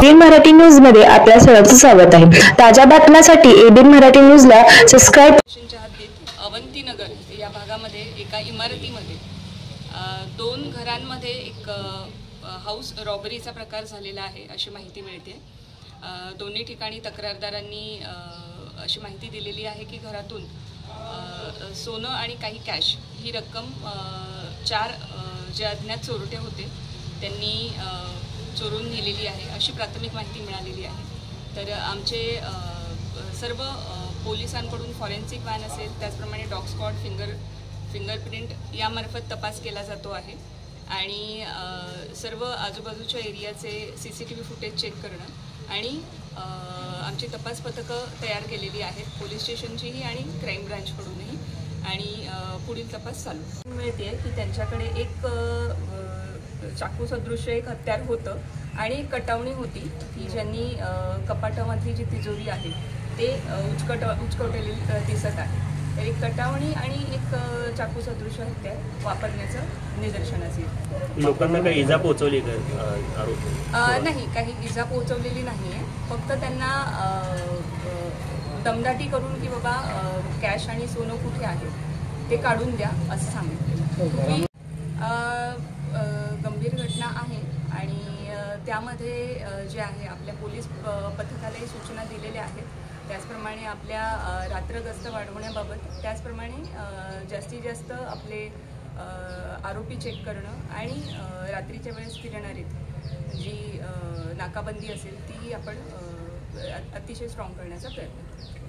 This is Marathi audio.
एबीएन मराठी न्यूज मध्ये आपल्या सर्वांचं स्वागत आहे। ताज्या बातम्यांसाठी एबीएन मराठी न्यूजला सबस्क्राइब। अवंती नगर या भागामध्ये एका इमारतीमध्ये दोन घरांमध्ये एक हाऊस रॉबरीचा प्रकार झालेला आहे अशी माहिती मिळते। दोन्ही ठिकाणी तक्रारदारांनी अशी माहिती दिलेली आहे की घरातून सोनं आणि काही कॅश ही रक्कम चार जे अज्ञात चोरटे होते त्यांनी चोरून नेलेली आहे अशी प्राथमिक माहिती मिळालेली आहे। तर आमचे सर्व पोलिसांकडून फॉरेन्सिक व्हॅन असेल त्याचप्रमाणे डॉग स्क्वॉड फिंगरप्रिंट यामार्फत तपास केला जातो आहे आणि सर्व आजूबाजूच्या एरियाचे CCTV फुटेज चेक करणं आणि आमची तपास पथकं तयार केलेली आहेत पोलीस स्टेशनचीही आणि क्राईम ब्रांचकडूनही आणि पुढील तपास चालू मिळते की त्यांच्याकडे एक चाकू सदृश एक हत्यार होतं आणि एक कटावणी होती की ज्यांनी कपाटामधली जी तिजोरी आहे ते उचकवलेली दिसत आहे। तर एक कटावणी आणि एक चाकू सदृश हत्यार वापरण्याचं निदर्शनास येईल। लोकांना काही इजा पोहोचवली का? नाही, काही इजा पोहोचवलेली नाही आहे, फक्त त्यांना दमदाटी करून की बाबा कॅश आणि सोनं कुठे आहे ते काढून द्या असं सांगितलं। गंभीर घटना आहे आणि त्यामध्ये जे आहे आपल्या पोलीस पथकालाही सूचना दिलेल्या आहेत। त्याचप्रमाणे आपल्या रात्र गस्त वाढवण्याबाबत त्याचप्रमाणे जास्तीत जास्त आपले आरोपी चेक करणं आणि रात्रीच्या वेळेस फिरणारी जी नाकाबंदी असेल ती आपण अतिशय स्ट्रॉंग करण्याचा प्रयत्न करू।